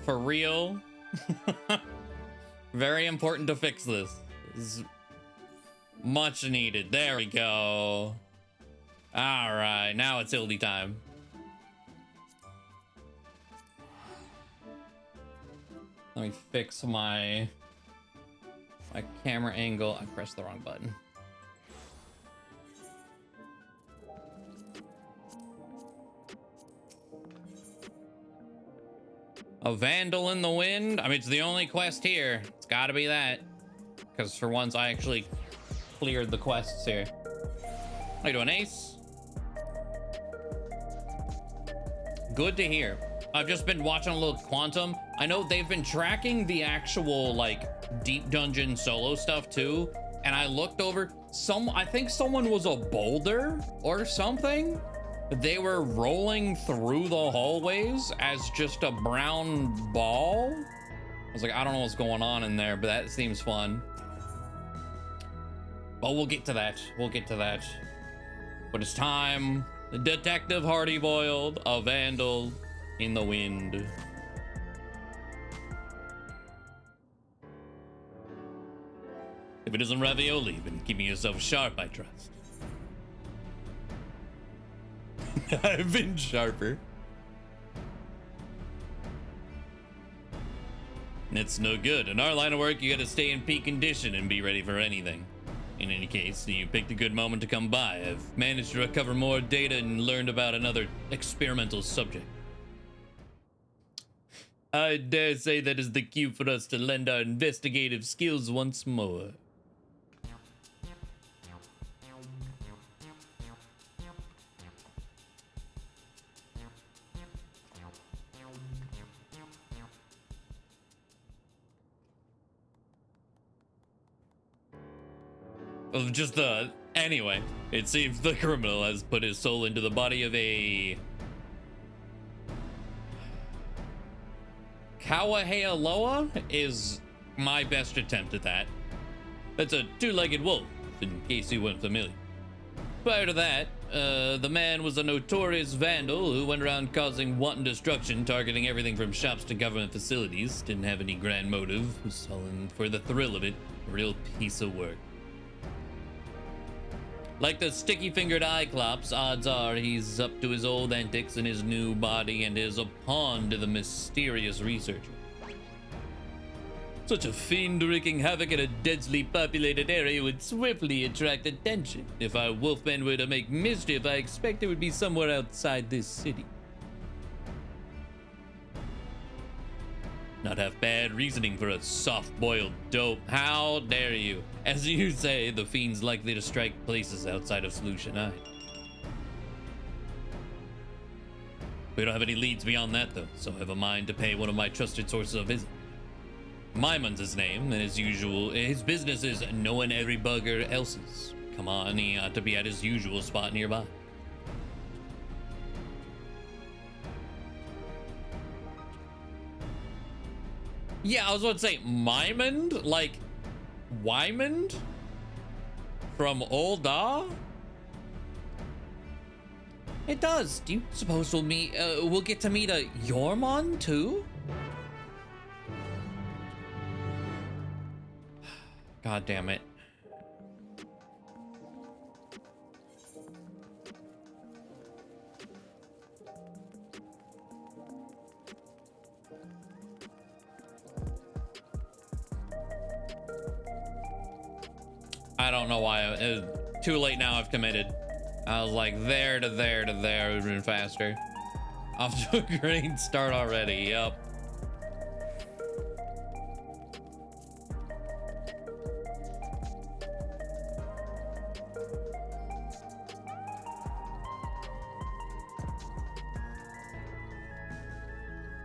For real? Very important to fix this. This is much needed. There we go. All right, now it's Hildy time. Let me fix my camera angle. I pressed the wrong button. A vandal in the wind? I mean, it's the only quest here. It's gotta be that. Because for once, I actually cleared the quests here. How you doing, Ace? Good to hear. I've just been watching a little Quantum. I know they've been tracking the actual, like, deep dungeon solo stuff, too. And I looked over, I think someone was a boulder or something. They were rolling through the hallways as just a brown ball. I was like, I don't know what's going on in there, but that seems fun. But we'll get to that. We'll get to that. But it's time. Detective Hardy boiled a vandal in the wind. If it isn't ravioli, then keeping yourself sharp, I trust. I've been sharper. It's no good. In our line of work, you gotta stay in peak condition and be ready for anything. In any case, you picked a good moment to come by. I've managed to recover more data and learned about another experimental subject. I dare say that is the cue for us to lend our investigative skills once more. Anyway, it seems the criminal has put his soul into the body of a Kawahealoa is my best attempt at that. That's a two-legged wolf, in case you weren't familiar. Prior to that, the man was a notorious vandal who went around causing wanton destruction, targeting everything from shops to government facilities. Didn't have any grand motive, was all in for the thrill of it. A real piece of work. Like the sticky-fingered Cyclops, odds are he's up to his old antics in his new body and is a pawn to the mysterious researcher. Such a fiend wreaking havoc in a densely populated area would swiftly attract attention. If our wolfmen were to make mischief, I expect it would be somewhere outside this city. Not half bad reasoning for a soft-boiled dope. How dare you? As you say, the fiend's likely to strike places outside of Solution Eye. We don't have any leads beyond that, though, so I have a mind to pay one of my trusted sources a visit. Mymon's his name, and as usual, his business is knowing every bugger else's. Come on, he ought to be at his usual spot nearby. Yeah, I was about to say, Mymond? Like, Wymond? From Old Da? It does. Do you suppose we'll get to meet a Yormon, too? God damn it. I don't know why. Too late now, I've committed. I was like, there to there to there would have been faster. Off to a great start already, yep.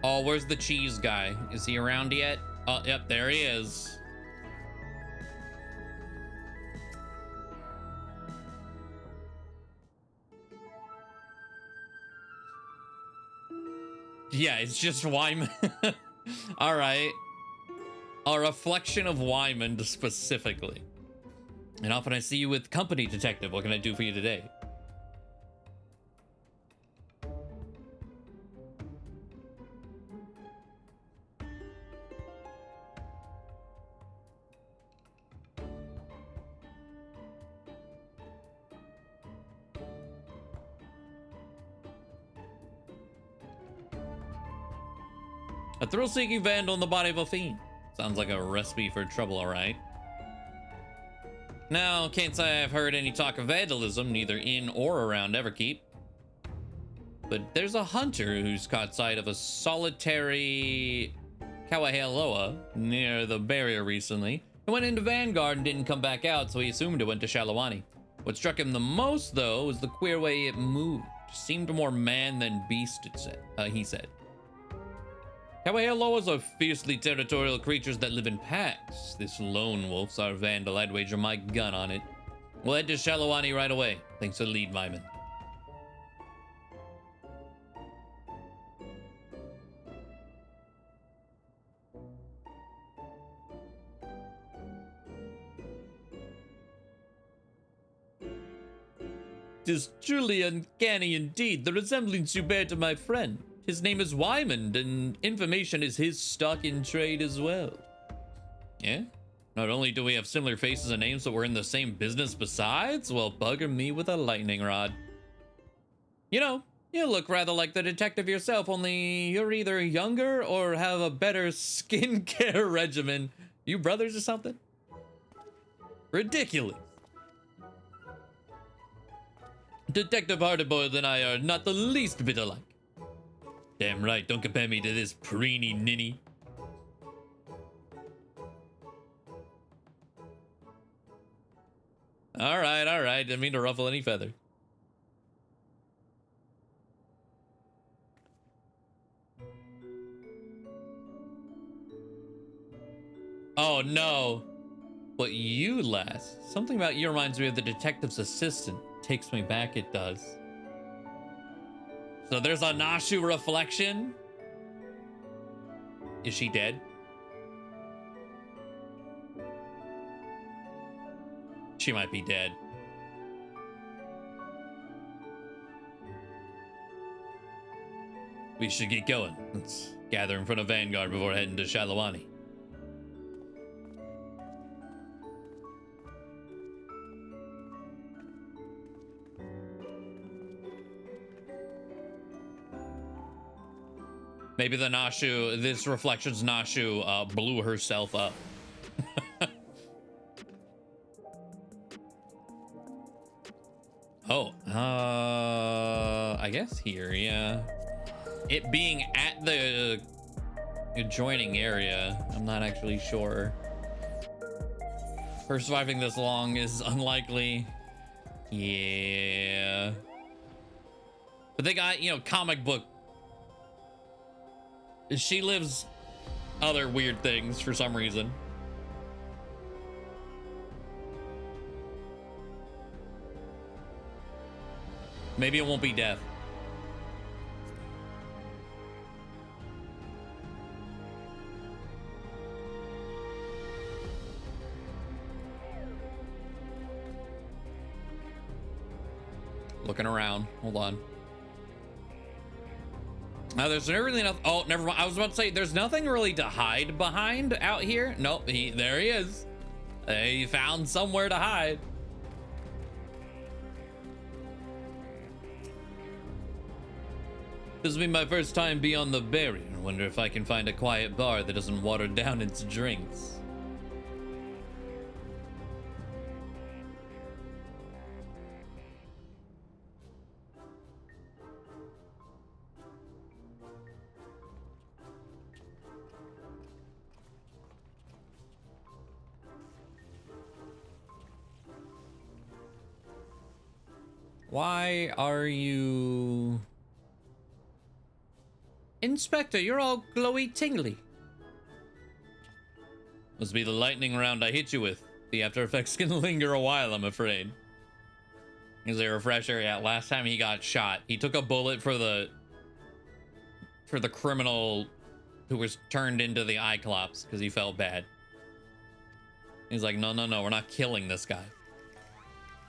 Oh, where's the cheese guy? Is he around yet? Oh, yep, there he is. Yeah, it's just Wyman. All right. A reflection of Wyman specifically. And often I see you with company, detective. What can I do for you today? A thrill-seeking vandal in the body of a fiend. Sounds like a recipe for trouble, alright. Now, can't say I've heard any talk of vandalism, neither in or around Everkeep. But there's a hunter who's caught sight of a solitary Kawahealoa near the barrier recently. He went into Vanguard and didn't come back out, so he assumed it went to Shalawani. What struck him the most, though, was the queer way it moved. Seemed more man than beast, he said. Kawahealoas are fiercely territorial creatures that live in packs. This lone wolf's our vandal. I'd wager my gun on it. We'll head to Shalawani right away. Thanks for the lead, Myman. "'Tis truly uncanny indeed, the resemblance you bear to my friend. His name is Wyman, and information is his stock in trade as well." Yeah? Not only do we have similar faces and names, but we're in the same business besides? Well, bugger me with a lightning rod. You know, you look rather like the detective yourself, only you're either younger or have a better skincare regimen. You brothers or something? Ridiculous. Detective Hardyboy and I are not the least bit alike. Damn right, don't compare me to this preeny ninny. All right. Didn't mean to ruffle any feather. Oh no. But you, lass. Something about you reminds me of the detective's assistant. Takes me back, it does. So there's a Nashu reflection. Is she dead? She might be dead. We should get going. Let's gather in front of Vanguard before heading to Shalawani. Maybe the Nashu, this reflection's Nashu, blew herself up. Oh, I guess here, yeah. It being at the adjoining area, I'm not actually sure. Her surviving this long is unlikely. Yeah. But they got, you know, comic book. She lives other weird things for some reason. Maybe it won't be death. Looking around. Hold on. Now there's really nothing. Oh, never mind. I was about to say there's nothing really to hide behind out here. Nope. There he is. He found somewhere to hide. This will be my first time beyond the barrier. I wonder if I can find a quiet bar that doesn't water down its drinks. Why are you... Inspector, you're all glowy tingly. Must be the lightning round I hit you with. The after effects can linger a while, I'm afraid. Here's a refresher. Yeah, last time he got shot, he took a bullet for the criminal who was turned into the Cyclops because he felt bad. He's like, no, we're not killing this guy.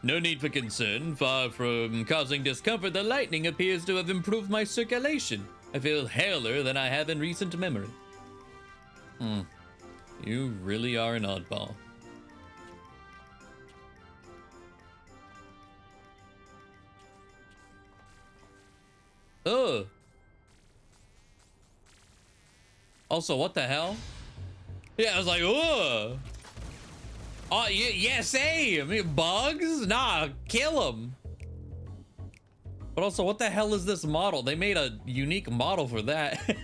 No need for concern. Far from causing discomfort, the lightning appears to have improved my circulation. I feel healthier than I have in recent memory. You really are an oddball. Oh, Also, what the hell? Yeah, I was like, oh. Oh, yeah, same. Bugs? Nah, kill them. But also, what the hell is this model? They made a unique model for that.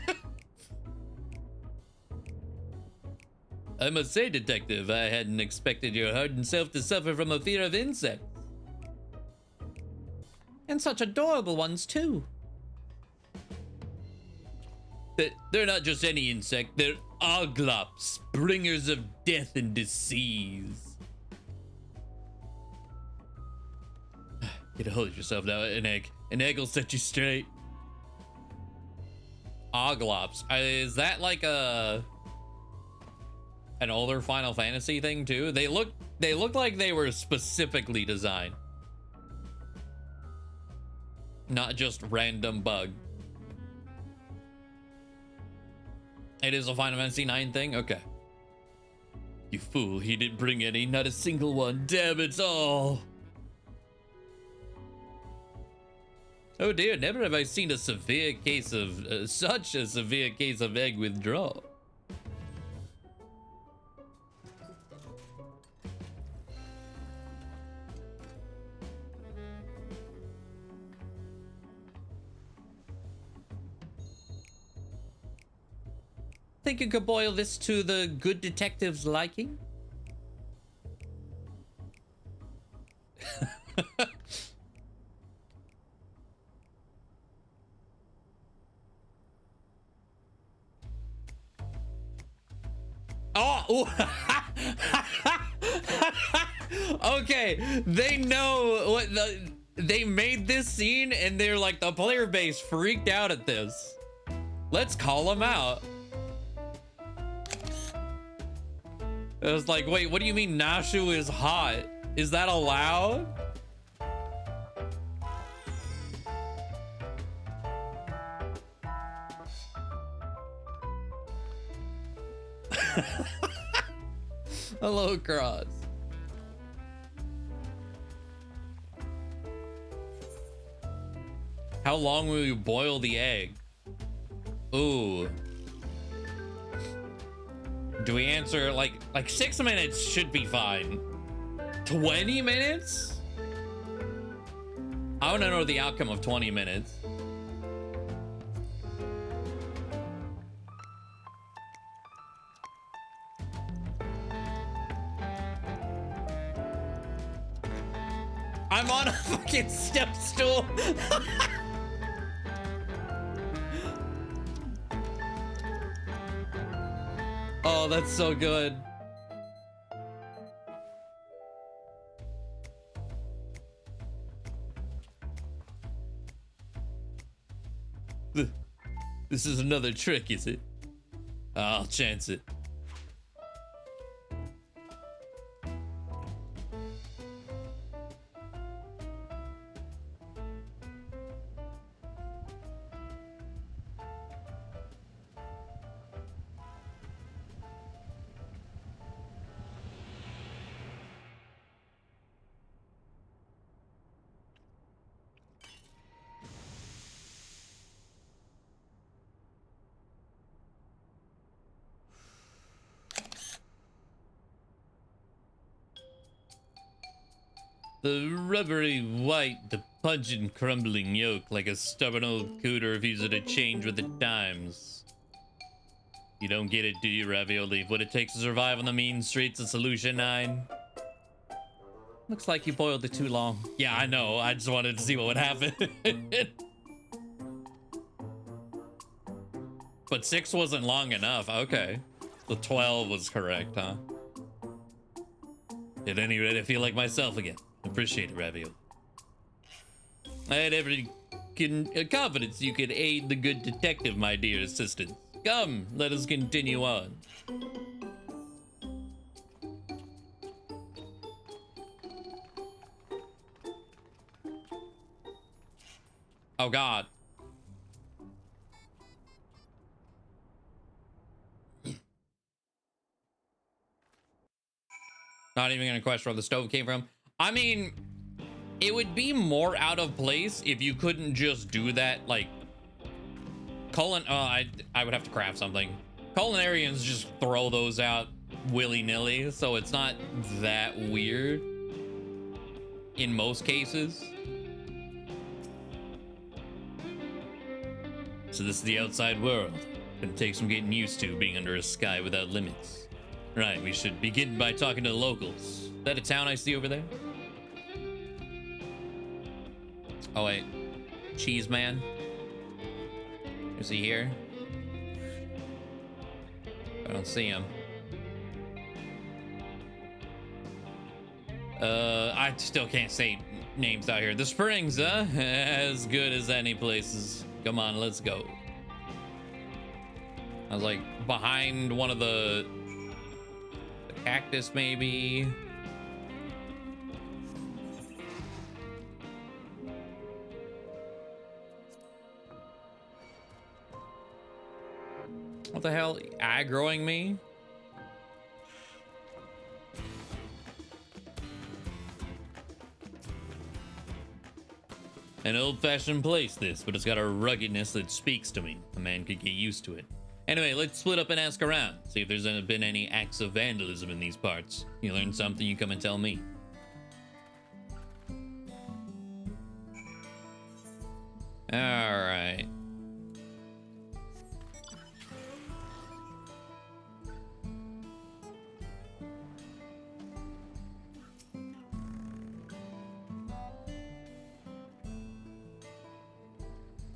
I must say, Detective, I hadn't expected your hardened self to suffer from a fear of insects. And such adorable ones, too. They're not just any insect, they're ooglops, bringers of death and disease. Get a hold of yourself now, an egg. An egg will set you straight. Ooglops. Is that like an older Final Fantasy thing too? They look like they were specifically designed. Not just random bug. It is a Final Fantasy IX thing? Okay. You fool, he didn't bring any, not a single one. Damn it all. Oh dear, never have I seen a severe case of, such a severe case of egg withdrawal. Think you could boil this to the good detective's liking? Oh, okay. They know what they made this scene, and they're like, the player base freaked out at this. Let's call them out. It was like, wait, what do you mean Nashu is hot? Is that allowed? Hello, Cross. How long will you boil the egg? Ooh. Do we answer like 6 minutes should be fine. 20 minutes? I want to know the outcome of 20 minutes. I'm on a fucking step stool. Oh, that's so good. This is another trick, is it? I'll chance it. The rubbery white, the pungent crumbling yolk, like a stubborn old cooter refusing to change with the times. You don't get it, do you, Ravioli? What it takes to survive on the mean streets of Solution 9. Looks like you boiled it too long. Yeah, I know. I just wanted to see what would happen. But 6 wasn't long enough. Okay. The 12 was correct, huh? At any rate, I feel like myself again. Appreciate it, Ravioli. I had every confidence you could aid the good detective, my dear assistant. Come, let us continue on. Oh, God. Not even gonna question where the stove came from. I mean, it would be more out of place if you couldn't just do that, like, I would have to craft something. Culinarians just throw those out willy-nilly, so it's not that weird in most cases. So this is the outside world. Gonna take some getting used to being under a sky without limits. Right, we should begin by talking to the locals. Is that a town I see over there? Oh wait, Cheese Man? Is he here? I don't see him. I still can't say names out here. The Springs, huh? As good as any places. Come on, let's go. I was like behind one of the cactus, maybe. What the hell? Aggroing me? An old-fashioned place, this, but it's got a ruggedness that speaks to me. A man could get used to it. Anyway, let's split up and ask around. See if there's been any acts of vandalism in these parts. You learn something, you come and tell me. Alright.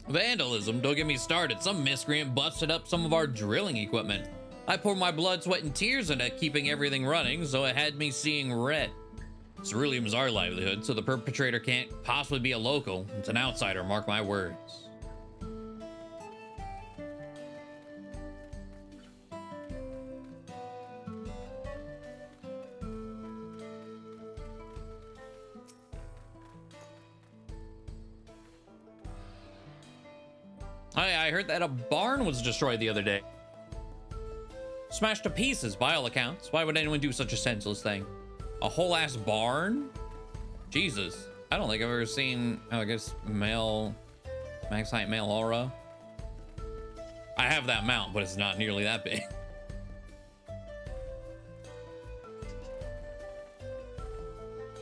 Vandalism? Don't get me started. Some miscreant busted up some of our drilling equipment. I poured my blood, sweat, and tears into keeping everything running, so it had me seeing red. Ceruleum's our livelihood, so the perpetrator can't possibly be a local. It's an outsider, mark my words. I heard that a barn was destroyed the other day. Smashed to pieces by all accounts. Why would anyone do such a senseless thing? A whole ass barn? Jesus. I don't think I've ever seen, oh, I guess, max height male aura. I have that mount, but it's not nearly that big.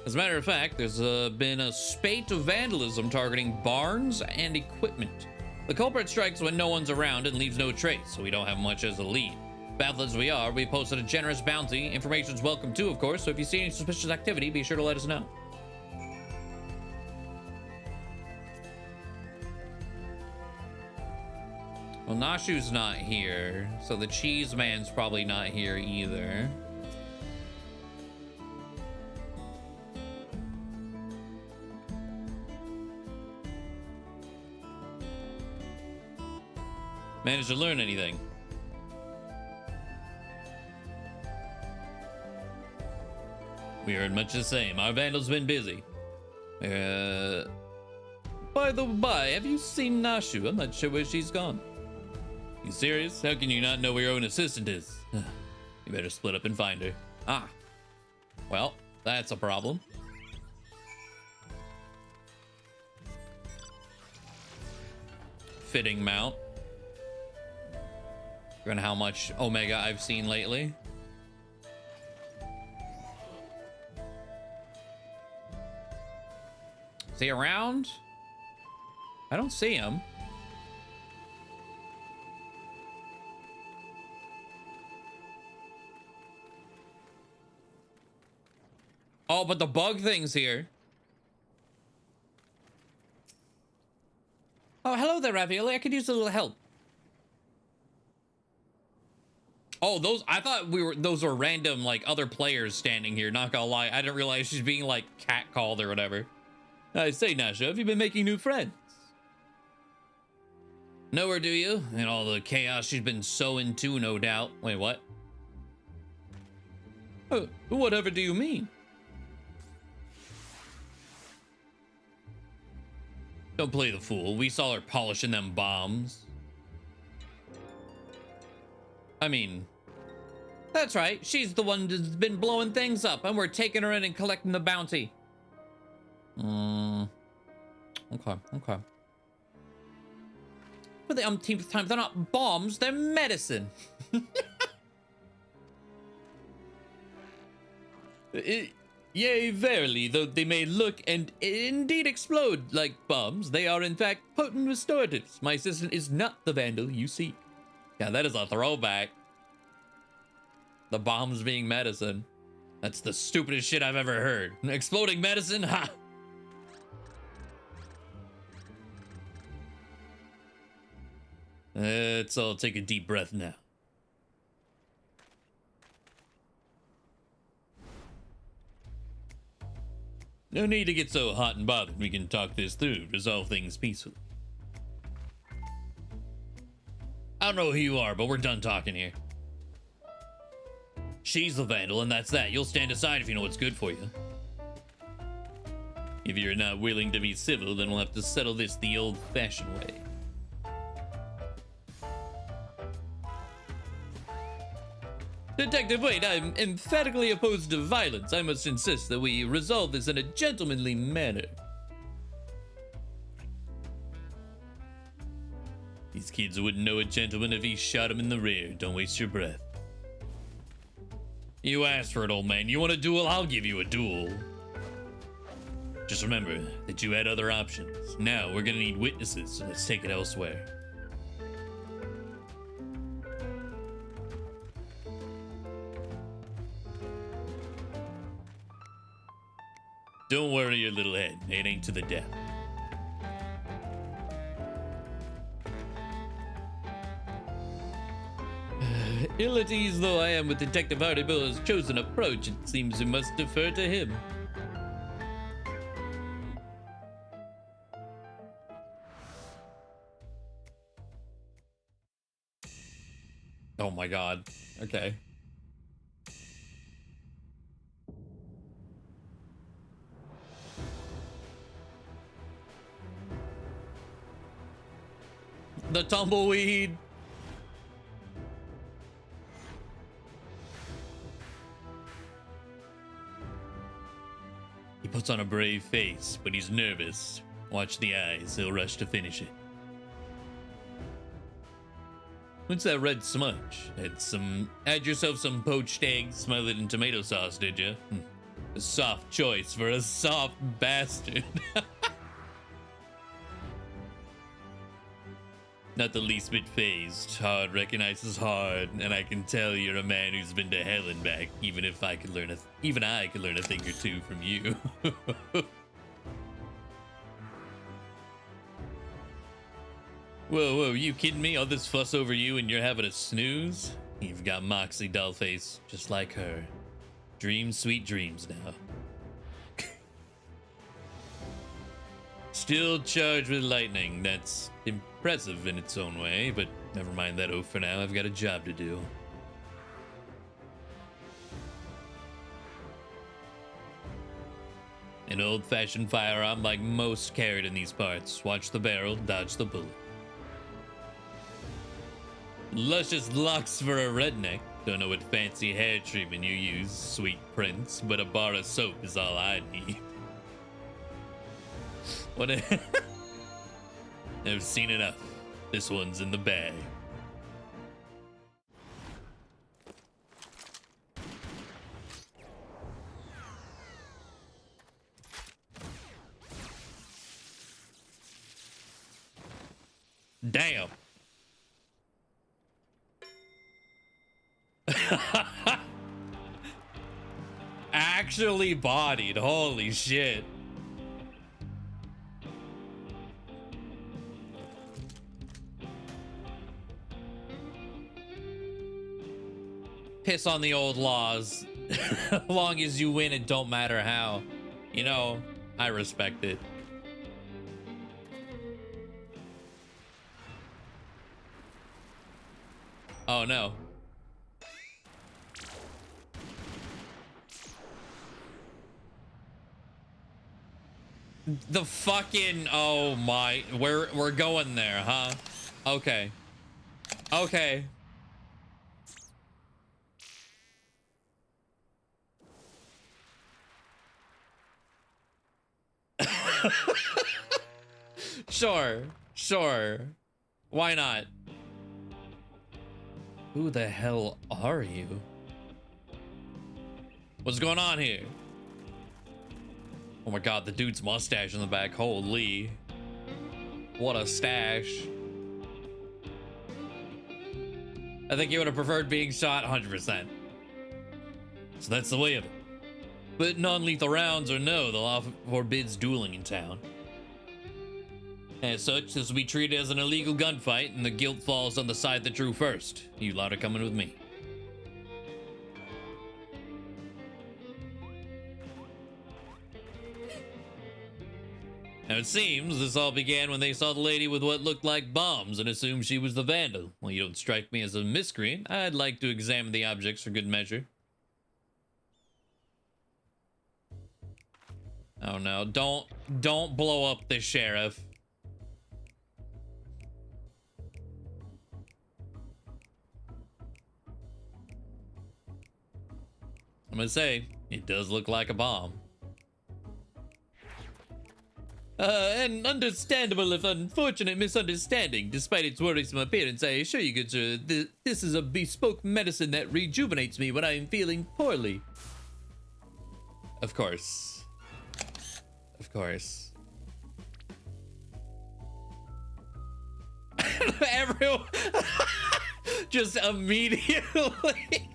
As a matter of fact, there's been a spate of vandalism targeting barns and equipment. The culprit strikes when no one's around and leaves no trace, so we don't have much as a lead. Baffled as we are, we posted a generous bounty. Information's welcome too, of course, so if you see any suspicious activity, be sure to let us know. Well, Nashu's not here, so the Cheese Man's probably not here either. Managed to learn anything? We heard much the same. Our vandal's been busy. By the by, have you seen Nashu? I'm not sure where she's gone. You serious? How can you not know where your own assistant is? You better split up and find her. Ah. Well, that's a problem. Fitting mount. Given how much Omega I've seen lately. Is he around? I don't see him. Oh, but the bug thing's here. Oh, hello there, Ravioli. I could use a little help. Oh, I thought those were random, like, other players standing here, not gonna lie. I didn't realize she's being, like, catcalled or whatever. I say, Nasha, have you been making new friends? Know her, do you? And all the chaos she's been so into, no doubt. Wait, what? Whatever do you mean? Don't play the fool. We saw her polishing them bombs. I mean... That's right. She's the one that's been blowing things up, and we're taking her in and collecting the bounty. Okay. For the umpteenth time, they're not bombs, they're medicine. Yea, verily, though they may look and indeed explode like bombs, they are in fact potent restoratives. My assistant is not the vandal you seek. Yeah, that is a throwback. The bombs being medicine. That's the stupidest shit I've ever heard. Exploding medicine? Ha! Let's all take a deep breath now. No need to get so hot and bothered. We can talk this through, resolve things peacefully. I don't know who you are, but we're done talking here. She's the vandal, and that's that. You'll stand aside if you know what's good for you. If you're not willing to be civil, then we'll have to settle this the old-fashioned way. Detective, wait, I'm emphatically opposed to violence. I must insist that we resolve this in a gentlemanly manner. These kids wouldn't know a gentleman if he shot him in the rear. Don't waste your breath. You asked for it, old man. You want a duel? I'll give you a duel. Just remember that you had other options. Now we're gonna need witnesses, so let's take it elsewhere. Don't worry your little head. It ain't to the death. Ill at ease though I am with Detective Hardyville's chosen approach, it seems we must defer to him. Oh my god. Okay. The tumbleweed. He puts on a brave face, but he's nervous. Watch the eyes, he'll rush to finish it. What's that red smudge? Add yourself some poached eggs, smother it in tomato sauce, did you? A soft choice for a soft bastard. Not the least bit phased. Hard recognizes hard, and I can tell you're a man who's been to hell and back. Even I could learn a thing or two from you. Whoa, you kidding me? All this fuss over you and you're having a snooze? You've got Moxie Dollface, just like her. Dream sweet dreams now. Still charged with lightning. That's impressive in its own way, but never mind that for now. I've got a job to do. An old-fashioned firearm like most carried in these parts. Watch the barrel, dodge the bullet. Luscious locks for a redneck. Don't know what fancy hair treatment you use, sweet prince, but a bar of soap is all I need. What a... I've seen enough. This one's in the bag. Damn. Actually bodied. Holy shit. Piss on the old laws. As long as you win, it don't matter how. You know, I respect it. Oh no. The fucking, oh my, we're going there, huh? Okay. Okay. Sure. Why not? Who the hell are you? What's going on here? Oh my god, the dude's mustache in the back. Holy. What a stash. I think you would have preferred being shot 100%. So that's the way of it. But non-lethal rounds or no, the law forbids dueling in town. As such, this will be treated as an illegal gunfight, and the guilt falls on the side that drew first. You lot are coming with me. Now it seems this all began when they saw the lady with what looked like bombs and assumed she was the vandal. Well, you don't strike me as a miscreant. I'd like to examine the objects for good measure. Oh no, don't blow up the sheriff. I'm gonna say, it does look like a bomb. An understandable if unfortunate misunderstanding. Despite its worrisome appearance, I assure you, good sir, this is a bespoke medicine that rejuvenates me when I am feeling poorly. Of course. Of course. Everyone just immediately.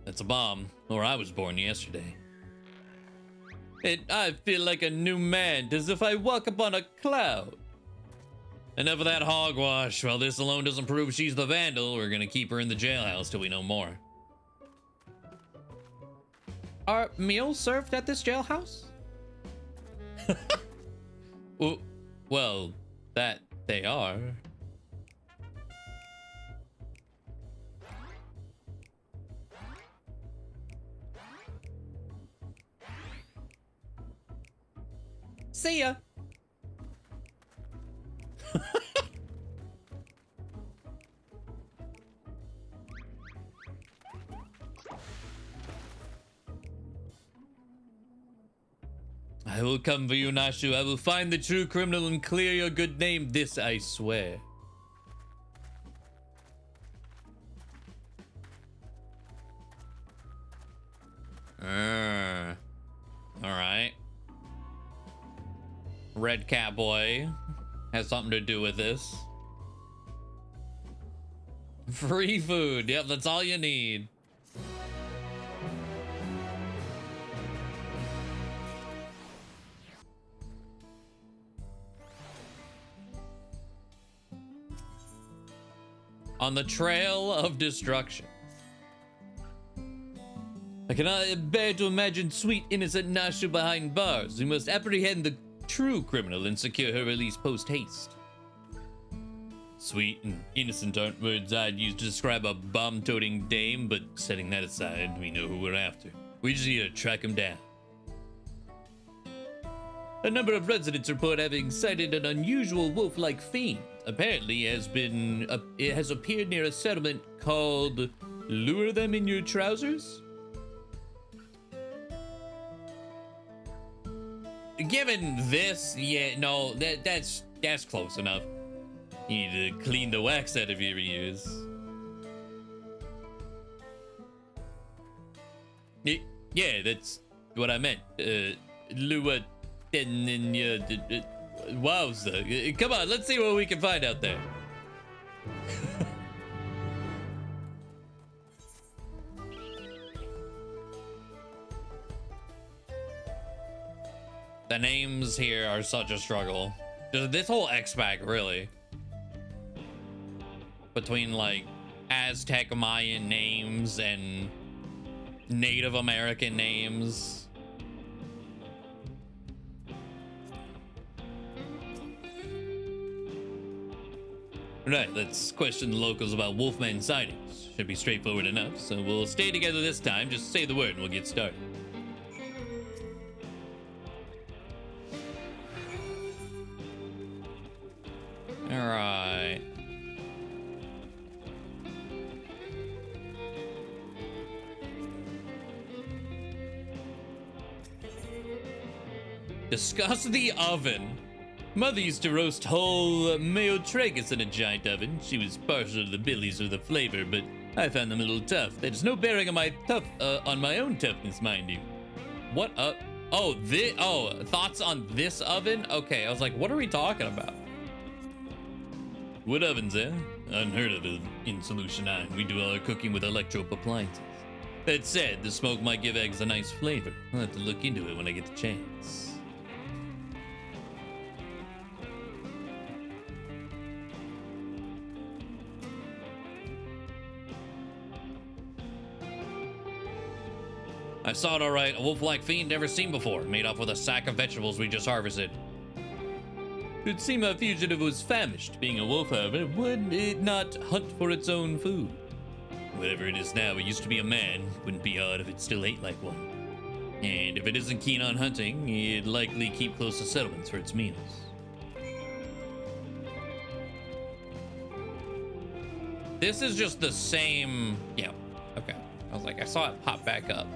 That's a bomb, or I was born yesterday. I feel like a new man, as if I walk upon a cloud. Enough of that hogwash. While this alone doesn't prove she's the vandal, we're gonna keep her in the jailhouse till we know more. Are meals served at this jailhouse? Well, that they are. See ya. I will come for you, Nashu. I will find the true criminal and clear your good name. This I swear. All right. Red Catboy has something to do with this. Free food. Yep, that's all you need. On the trail of destruction. I cannot bear to imagine sweet innocent Nashu behind bars. We must apprehend the true criminal and secure her release post-haste. Sweet and innocent aren't words I'd use to describe a bomb-toting dame, but setting that aside, we know who we're after. We just need to track him down. A number of residents report having sighted an unusual wolf-like fiend. Apparently, it has appeared near a settlement called Lure Them in Your Trousers? Given this, yeah, no, that's close enough. You need to clean the wax out of your ears. Yeah, that's what I meant. Lure in your... Wowza. Come on, let's see what we can find out there. The names here are such a struggle. This whole X-Pack, really. Between, like, Aztec Mayan names and Native American names. Right, let's question the locals about Wolfman sightings. Should be straightforward enough, so we'll stay together this time. Just say the word and we'll get started. Discuss the oven. Mother used to roast whole Mayotragus in a giant oven. She was partial to the billies or the flavor, but I found them a little tough. There's no bearing on my own toughness, mind you. What up? Oh, thoughts on this oven? Okay, I was like, what are we talking about? What ovens, eh? Unheard of in Solution 9. We do all our cooking with electro appliances. That said, the smoke might give eggs a nice flavor. I'll have to look into it when I get the chance. I saw it all right. A wolf-like fiend never seen before, made off with a sack of vegetables we just harvested. It'd seem our fugitive was famished. Being a wolf, however, would it not hunt for its own food? Whatever it is now, it used to be a man. Wouldn't be odd if it still ate like one. And if it isn't keen on hunting, it'd likely keep close to settlements for its meals. This is just the same... Yeah, okay. I was like, I saw it pop back up.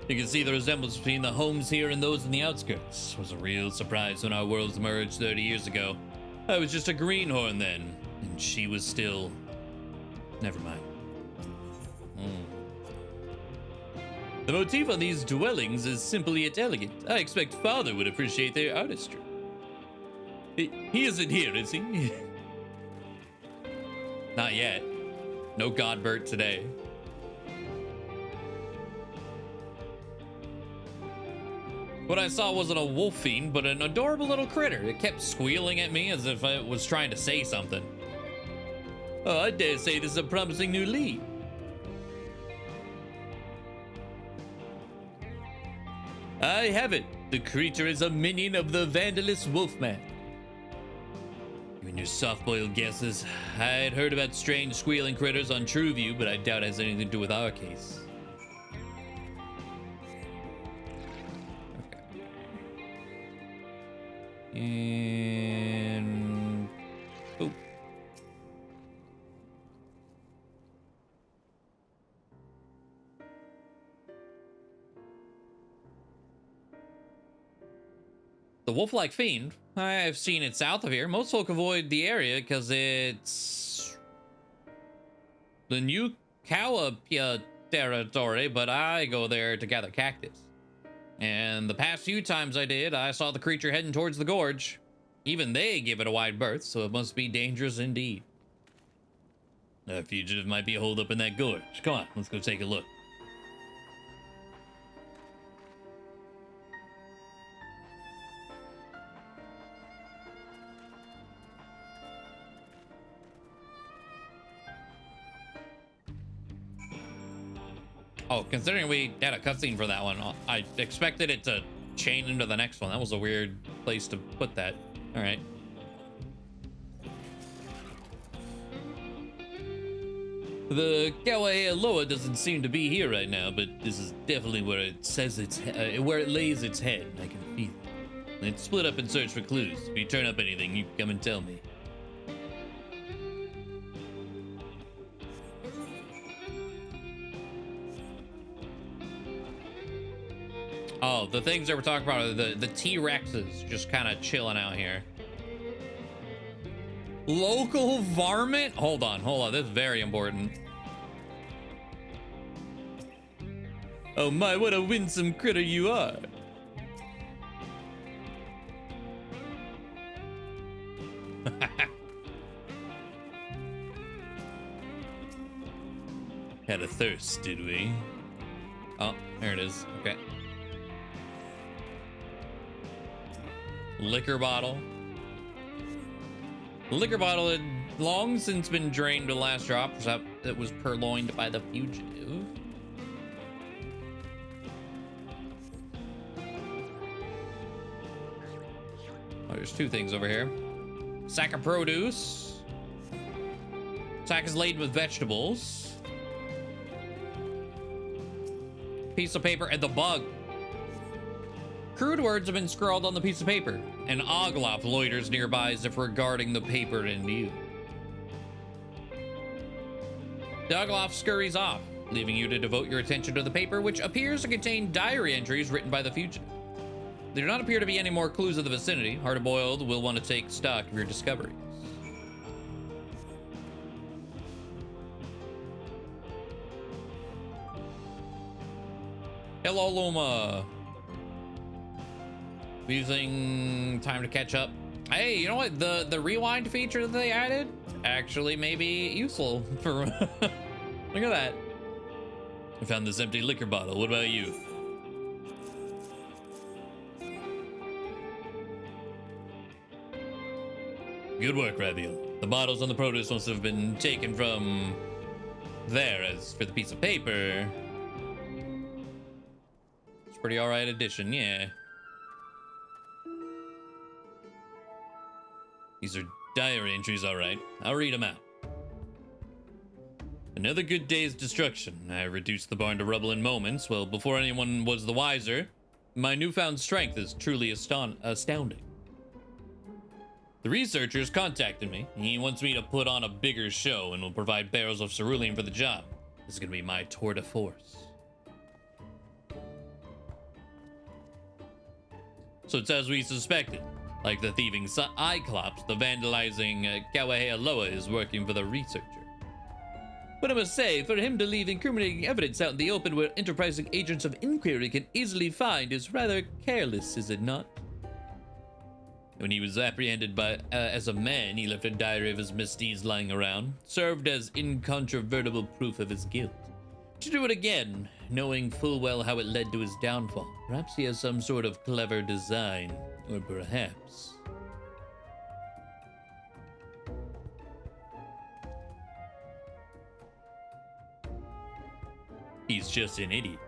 You can see the resemblance between the homes here and those in the outskirts. It was a real surprise when our worlds merged 30 years ago. I was just a greenhorn then, and she was still... Never mind. The motif on these dwellings is simply yet elegant. I expect Father would appreciate their artistry. He isn't here, is he? Not yet. No Godbert today. What I saw wasn't a wolf fiend, but an adorable little critter. It kept squealing at me as if it was trying to say something. Oh, I dare say this is a promising new lead. I have it. The creature is a minion of the Vandalist Wolfman. You and your soft-boiled guesses. I'd heard about strange squealing critters on TrueView, but I doubt it has anything to do with our case. And oh, the wolf-like fiend. I've seen it south of here. Most folk avoid the area because it's the new Kawapia territory, but I go there to gather cactus. And the past few times I did, I saw the creature heading towards the gorge. Even they give it a wide berth, so it must be dangerous indeed. A fugitive might be holed up in that gorge. Come on, let's go take a look. Oh, considering we had a cutscene for that one, I expected it to chain into the next one. That was a weird place to put that. All right. The Kawahea Loa doesn't seem to be here right now, but this is definitely where it says where it lays its head. I can feel it. Let's split up and search for clues. If you turn up anything, you come and tell me. Oh, the things that we're talking about are the T-Rexes just kind of chilling out here. Local varmint? Hold on. This is very important. Oh my, what a winsome critter you are. Had a thirst, did we? Oh, there it is. Okay. Liquor bottle. The liquor bottle had long since been drained to the last drop, so that was purloined by the fugitive. Oh, there's two things over here. Sack of produce. Sack is laden with vegetables. Piece of paper and the bug. Crude words have been scrawled on the piece of paper. An oodelop loiters nearby as if regarding the paper in view. Dogloff scurries off, leaving you to devote your attention to the paper, which appears to contain diary entries written by the fugitive. There do not appear to be any more clues of the vicinity. Hard-boiled will want to take stock of your discoveries. Hello, Luma. Using time to catch up. Hey, you know what? The rewind feature that they added actually may be useful for... Look at that. I found this empty liquor bottle. What about you? Good work, Raviel. The bottles on the produce must have been taken from there. As for the piece of paper, it's pretty alright addition, yeah. These are diary entries, alright. I'll read them out. Another good day's destruction. I reduced the barn to rubble in moments. Well, before anyone was the wiser, my newfound strength is truly astounding. The researchers contacted me. He wants me to put on a bigger show and will provide barrels of cerulean for the job. This is going to be my tour de force. So it's as we suspected. Like the thieving Cyclops, the vandalizing Kawahea Loa is working for the researcher. But I must say, for him to leave incriminating evidence out in the open where enterprising agents of inquiry can easily find is rather careless, is it not? When he was apprehended as a man, he left a diary of his misdeeds lying around, served as incontrovertible proof of his guilt. To do it again, knowing full well how it led to his downfall. Perhaps he has some sort of clever design, or perhaps... he's just an idiot.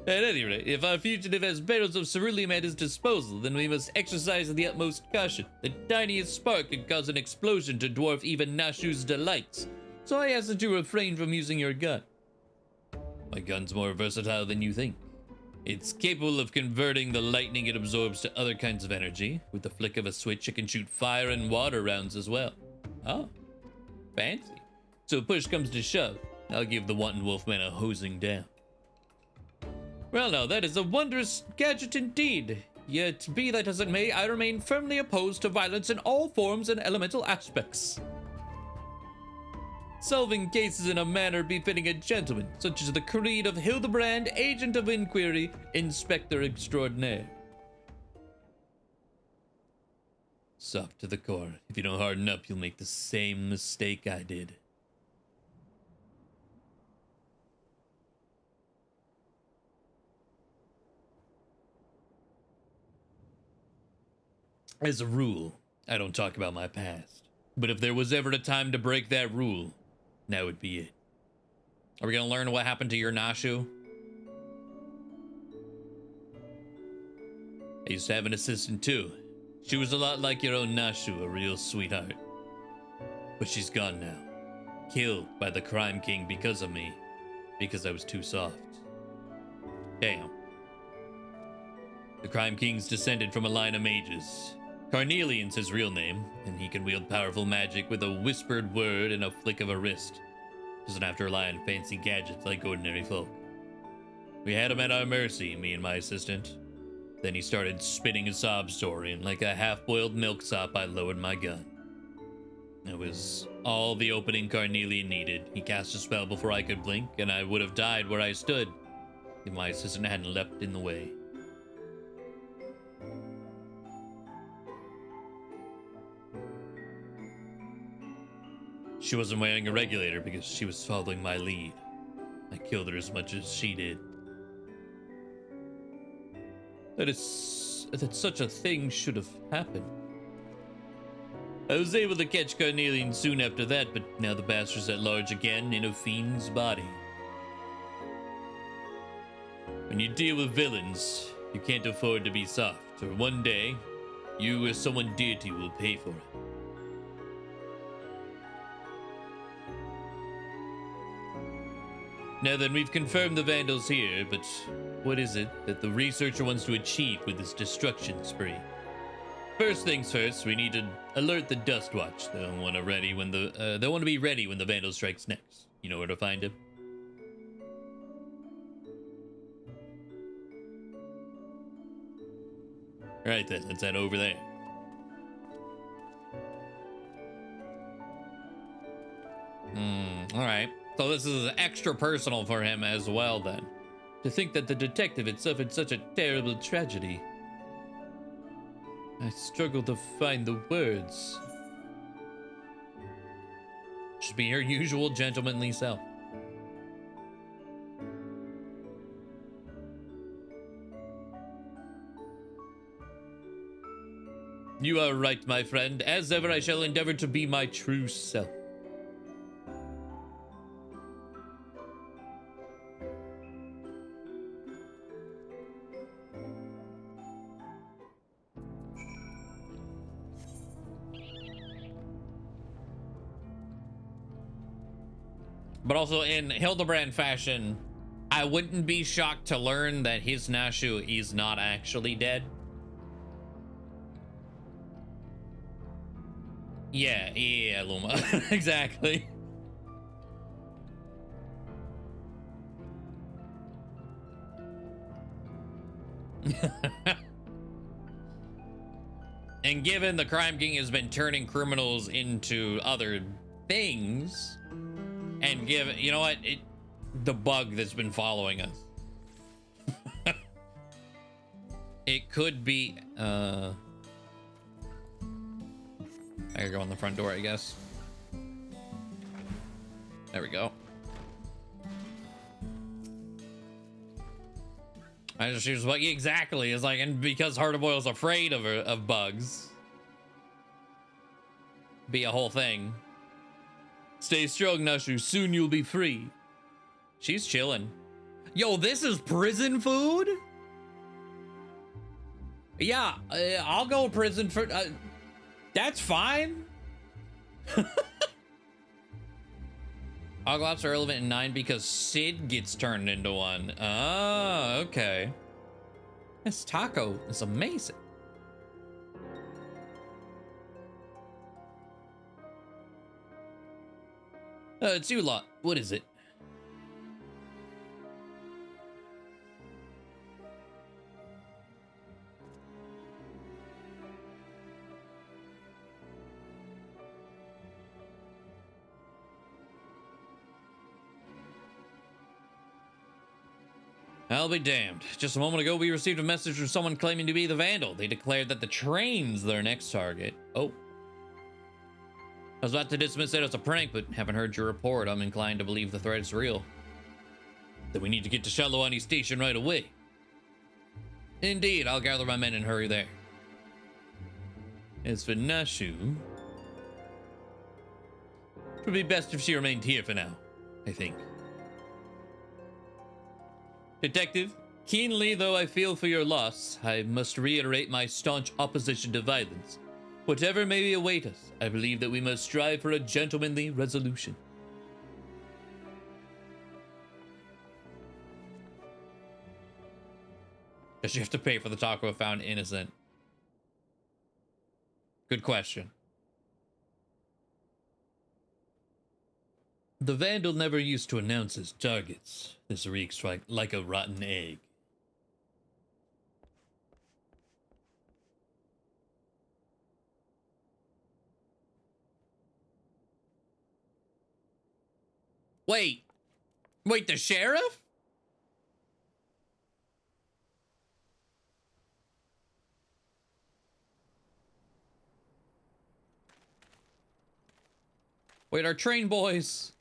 At any rate, if our fugitive has barrels of cerulean at his disposal, then we must exercise the utmost caution. The tiniest spark could cause an explosion to dwarf even Nashu's delights. So I ask that you refrain from using your gun. My gun's more versatile than you think. It's capable of converting the lightning it absorbs to other kinds of energy. With the flick of a switch, it can shoot fire and water rounds as well. Oh, fancy. So if push comes to shove, I'll give the wanton wolfman a hosing down. Well, now, that is a wondrous gadget indeed. Yet, be that as it may, I remain firmly opposed to violence in all forms and elemental aspects. Solving cases in a manner befitting a gentleman, such as the creed of Hildibrand, Agent of Inquiry, Inspector Extraordinaire. Soft to the core. If you don't harden up, you'll make the same mistake I did. As a rule, I don't talk about my past. But if there was ever a time to break that rule, now would be it. Are we gonna learn what happened to your Nashu? I used to have an assistant too. She was a lot like your own Nashu, a real sweetheart. But she's gone now. Killed by the crime king because of me. Because I was too soft. Damn. The crime king's descended from a line of mages. Carnelian's his real name, and he can wield powerful magic with a whispered word and a flick of a wrist. Doesn't have to rely on fancy gadgets like ordinary folk. We had him at our mercy, me and my assistant. Then he started spinning a sob story, and like a half-boiled milksop, I lowered my gun. It was all the opening Carnelian needed. He cast a spell before I could blink, and I would have died where I stood if my assistant hadn't leapt in the way. She wasn't wearing a regulator because she was following my lead. I killed her as much as she did. That such a thing should have happened. I was able to catch Carnelian soon after that, but now the bastard's at large again in a fiend's body. When you deal with villains, you can't afford to be soft, or one day, you or someone dear to you will pay for it. Now then, we've confirmed the Vandals here, but what is it that the researcher wants to achieve with this destruction spree? First things first, we need to alert the Dust Watch. They'll want to be ready when the Vandal strikes next. You know where to find him. All right then, let's head over there. All right. So this is extra personal for him as well then. To think that the detective had suffered such a terrible tragedy. I struggle to find the words. Should be her usual gentlemanly self. You are right, my friend. As ever, I shall endeavor to be my true self. But also in Hildibrand fashion, I wouldn't be shocked to learn that his Nashu is not actually dead. Yeah, Luma. Exactly. And given the Crime King has been turning criminals into other things, and you know what? The bug that's been following us. It could be, I gotta go on the front door, I guess. There we go. I just use what exactly is like, and because Hardaboil's afraid of bugs, be a whole thing. Stay strong, Nashu. Soon you'll be free. She's chilling. Yo, this is prison food? Yeah, I'll go prison for... that's fine. Oglops are relevant in 9 because Sid gets turned into one. Oh, okay. This taco is amazing. It's you lot. What is it? I'll be damned. Just a moment ago, we received a message from someone claiming to be the Vandal. They declared that the train's their next target. Oh. I was about to dismiss it as a prank, but having heard your report, I'm inclined to believe the threat is real. Then we need to get to Shalawani Station right away. Indeed, I'll gather my men and hurry there. As for Nashu, it would be best if she remained here for now, I think. Detective, keenly though I feel for your loss, I must reiterate my staunch opposition to violence. Whatever may await us, I believe that we must strive for a gentlemanly resolution. Does she have to pay for the taco if found innocent? Good question. The Vandal never used to announce his targets. This reeks like a rotten egg. Wait, the sheriff? Wait, our train boys.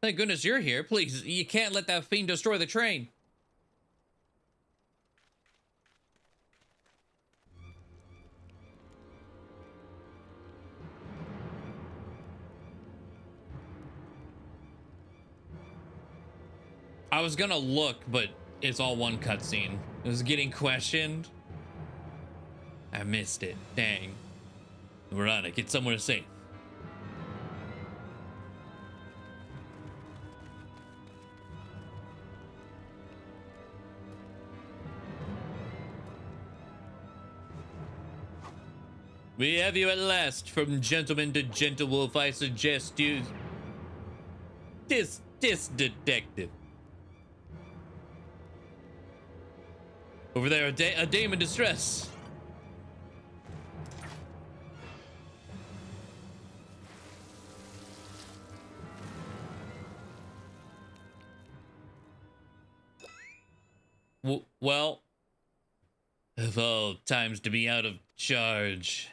Thank goodness you're here. Please, you can't let that fiend destroy the train. I was gonna look, but it's all one cutscene. It was getting questioned. I missed it. Dang. We're on it. Get somewhere safe. We have you at last. From gentleman to gentle wolf, I suggest you... This detective. Over there, a dame in distress. Well, of all times to be out of charge.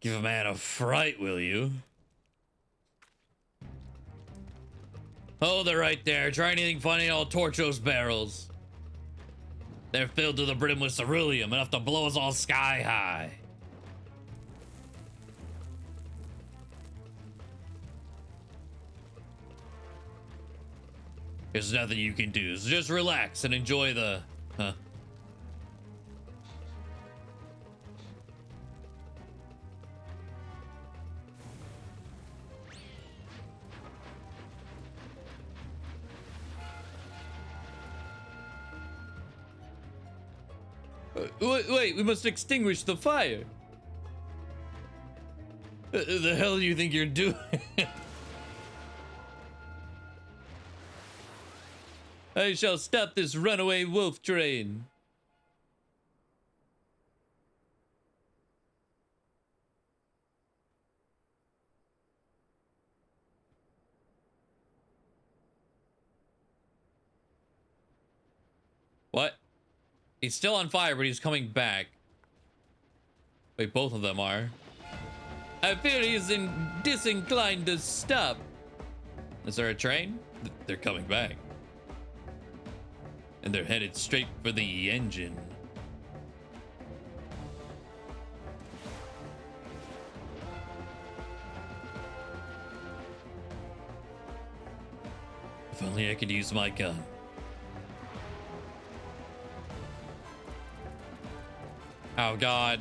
Give a man a fright, will you? Oh, they're right there. Try anything funny, I'll torch those barrels. They're filled to the brim with ceruleum, enough to blow us all sky high. There's nothing you can do, so just relax and enjoy the... Huh? Wait, we must extinguish the fire. The hell do you think you're doing? I shall stop this runaway wolf train. What? He's still on fire, but he's coming back. Wait, both of them are. I fear he's disinclined to stop. Is there a train? They're coming back. And they're headed straight for the engine. If only I could use my gun. Oh, God.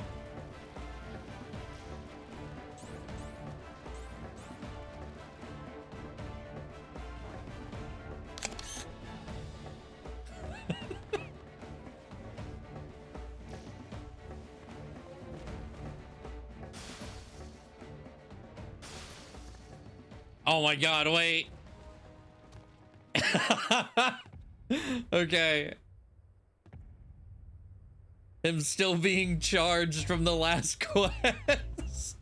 Oh, my God, wait. Okay. Him still being charged from the last quest.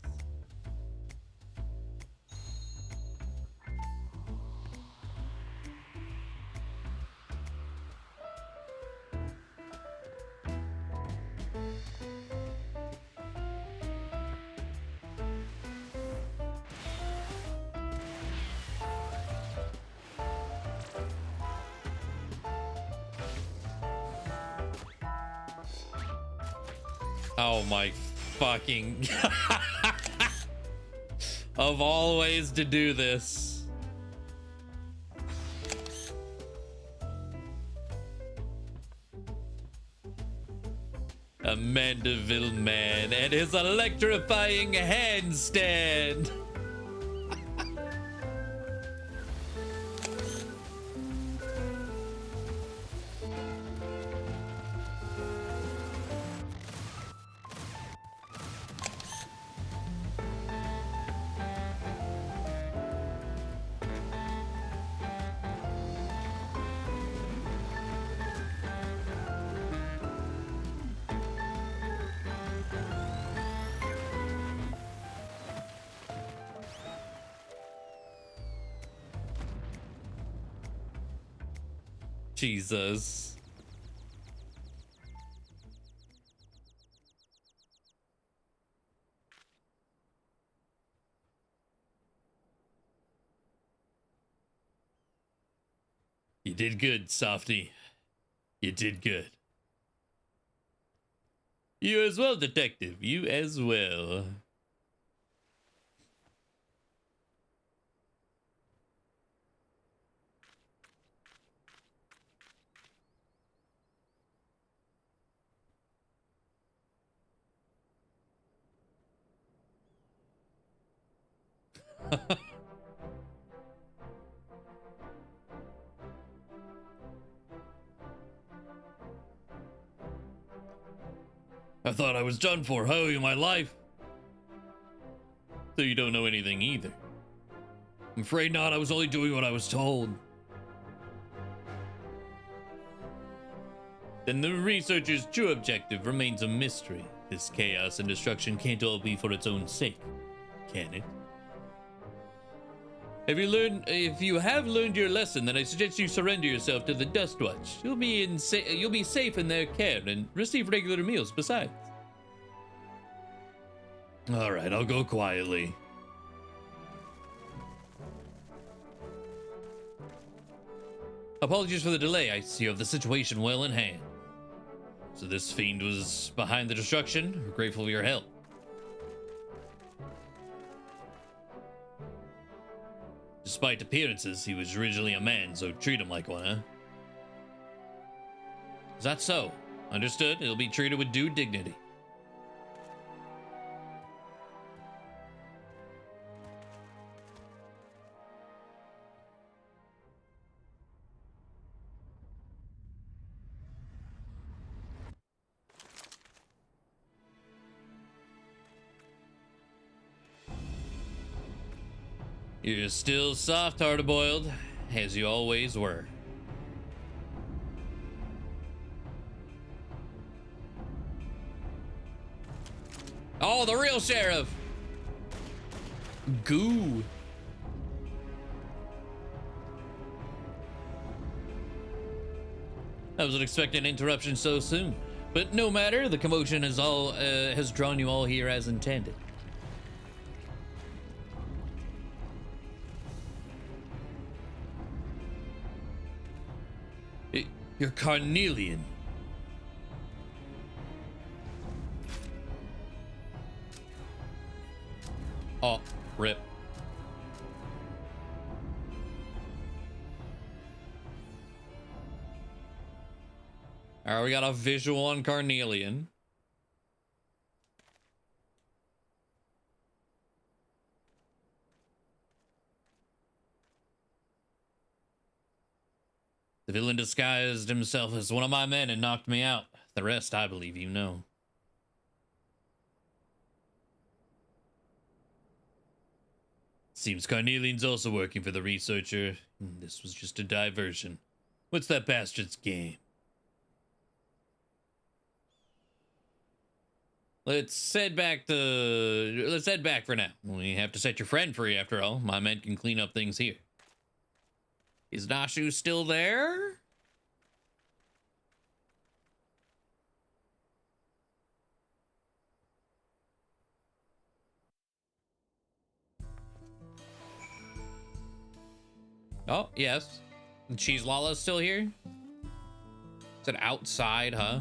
Oh my fucking... Of all ways to do this. A Mandeville man and his electrifying handstand. Jesus. You did good, Softy. You did good. You as well, Detective. You as well. I thought I was done for. I owe you my life. So you don't know anything either. I'm afraid not. I was only doing what I was told. Then the researcher's true objective remains a mystery. This chaos and destruction can't all be for its own sake, can it? If you have learned your lesson, then I suggest you surrender yourself to the Dust Watch. You'll be safe in their care and receive regular meals besides. All right, I'll go quietly. Apologies for the delay. I see you have the situation well in hand. So this fiend was behind the destruction. We're grateful for your help. Despite appearances, he was originally a man, so treat him like one, huh? Is that so? Understood. He'll be treated with due dignity. You're still soft, hard-boiled, as you always were. Oh, the real sheriff! Goo. I wasn't expecting an interruption so soon, but no matter. The commotion has drawn you all here as intended. You're Carnelian. Oh, rip. All right, we got a visual on Carnelian. The villain disguised himself as one of my men and knocked me out. The rest, I believe you know. Seems Carnelian's also working for the researcher. This was just a diversion. What's that bastard's game? Let's head back for now. We have to set your friend free after all. My men can clean up things here. Is Nashu still there? Oh, yes. Cheese Lala's still here? Is it outside, huh?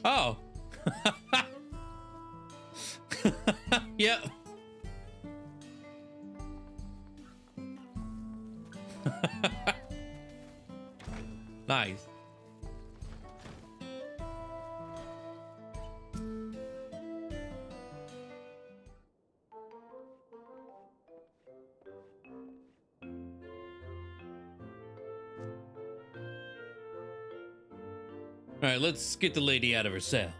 Oh. Yep. Nice. All right, let's get the lady out of her cell.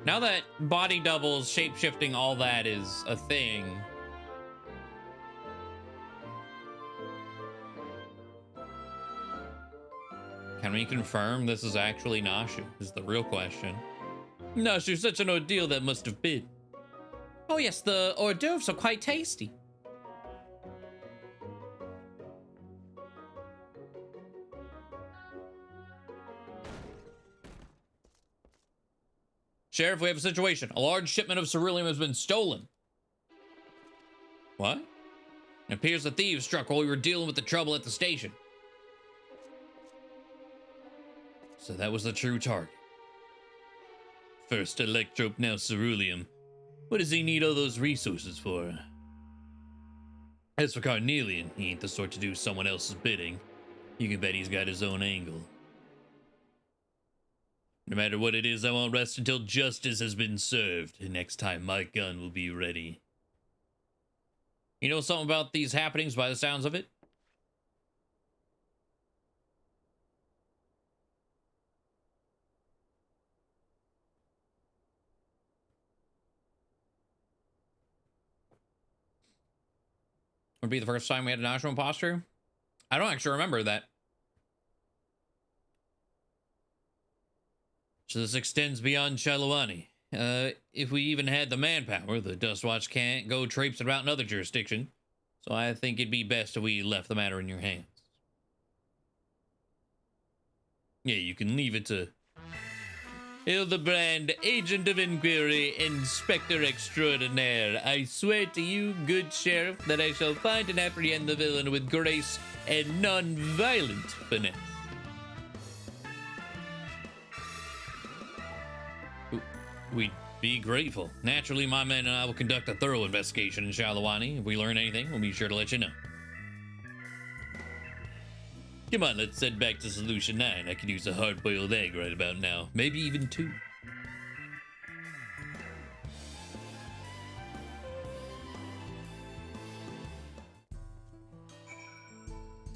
Now that body doubles, shape-shifting, all that is a thing. Can we confirm this is actually Nashu? Is the real question. Nashu, such an ordeal that must have been. Oh yes, the hors d'oeuvres are quite tasty. Sheriff, we have a situation. A large shipment of ceruleum has been stolen. What? It appears the thieves struck while we were dealing with the trouble at the station. So that was the true target. First electrope, now ceruleum. What does he need all those resources for? As for Carnelian, he ain't the sort to do someone else's bidding. You can bet he's got his own angle. No matter what it is, I won't rest until justice has been served. And next time, my gun will be ready. You know something about these happenings by the sounds of it? Would be the first time we had a national imposter? I don't actually remember that. So this extends beyond Shalawani. If we even had the manpower, the Dustwatch can't go traipsing about in other jurisdictions. So I think it'd be best if we left the matter in your hands. Yeah, you can leave it to Hildibrand, Agent of Inquiry, Inspector Extraordinaire. I swear to you, good sheriff, that I shall find and apprehend the villain with grace and non-violent finesse. We'd be grateful. Naturally, my men and I will conduct a thorough investigation in Shalawani. If we learn anything, we'll be sure to let you know. Come on, let's head back to Solution 9. I could use a hard-boiled egg right about now. Maybe even 2.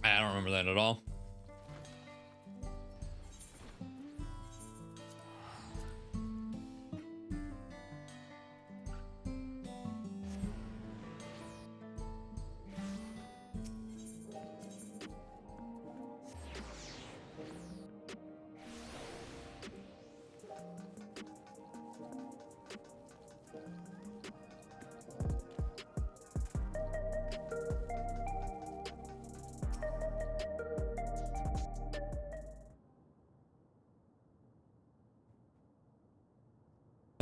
I don't remember that at all.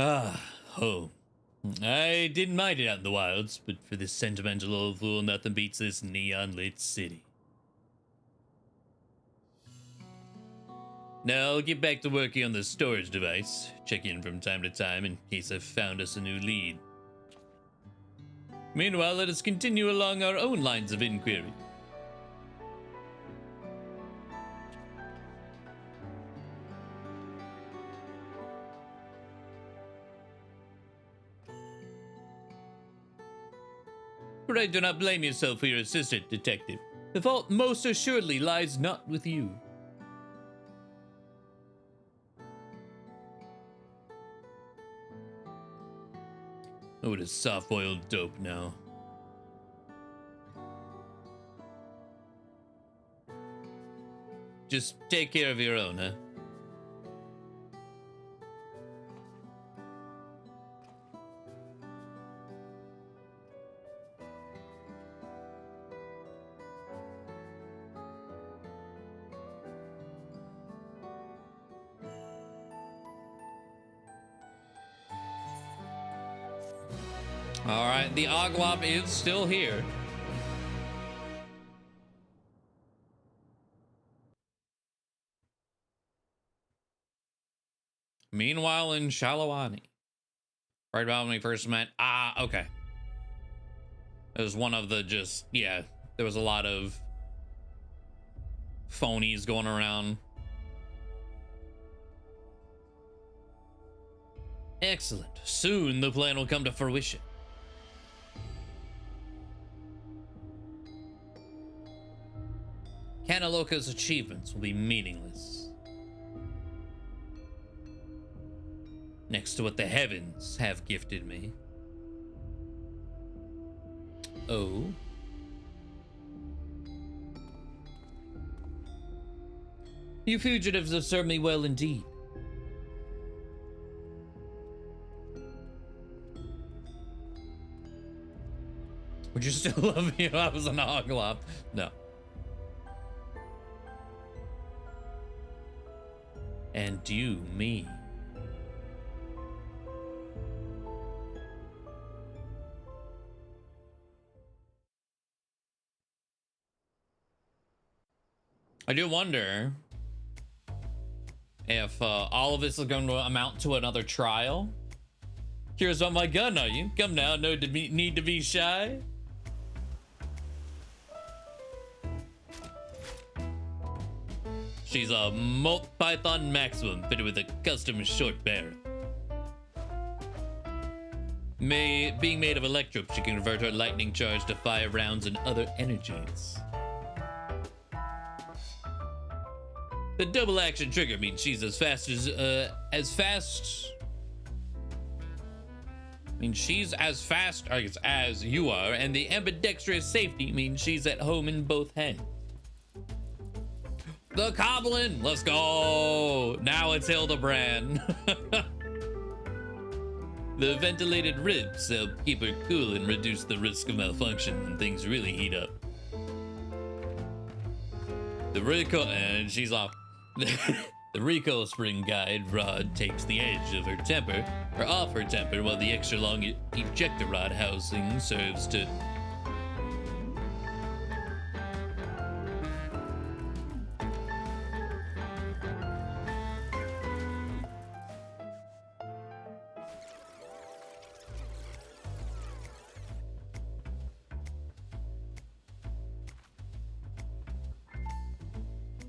Ah, home. I didn't mind it out in the wilds, but for this sentimental old fool, nothing beats this neon-lit city. Now I'll get back to working on the storage device. Check in from time to time in case I've found us a new lead. Meanwhile, let us continue along our own lines of inquiry. Pray do not blame yourself for your assistant, detective. The fault most assuredly lies not with you. Oh, it is soft-boiled dope now. Just take care of your own, huh? All right, the oodelop is still here. Meanwhile, in Shalawani. Right about when we first met. Ah, okay. It was one of the just, yeah, there was a lot of phonies going around. Excellent. Soon the plan will come to fruition. Kanaloka's achievements will be meaningless next to what the heavens have gifted me. Oh. You fugitives have served me well indeed. Would you still love me if I was an oodelop? No. And you, me. I do wonder if all of this is going to amount to another trial. Curious about my gun, are you? Come now, no need to be shy. She's a Molt Python Maximum fitted with a custom short barrel. Being made of electrope, she can convert her lightning charge to fire rounds and other energies. The double action trigger means she's as fast. She's as fast, I guess, as you are, and the ambidextrous safety means she's at home in both hands. The Goblin, let's go. Now it's Hildibrand. The ventilated ribs help keep her cool and reduce the risk of malfunction when things really heat up. The recoil, and she's off. The recoil spring guide rod takes the edge of her temper, or off her temper, while the extra long ejector rod housing serves to.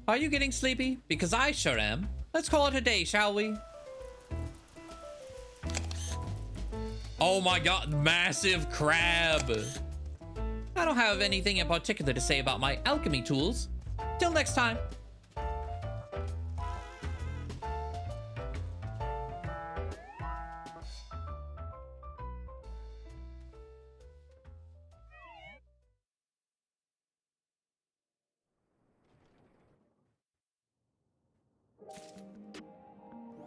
Are you getting sleepy? Because I sure am. Let's call it a day, shall we? Oh my god, massive crab. I don't have anything in particular to say about my alchemy tools. Till next time.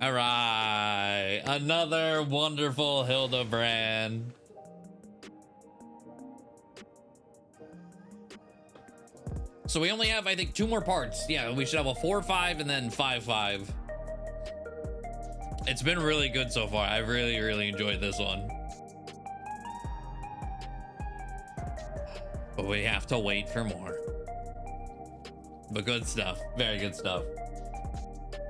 All right, another wonderful Hildibrand. So we only have, I think, 2 more parts. Yeah, we should have a 4-5 and then 5-5. It's been really good so far. I really, really enjoyed this one. But we have to wait for more. But good stuff. Very good stuff.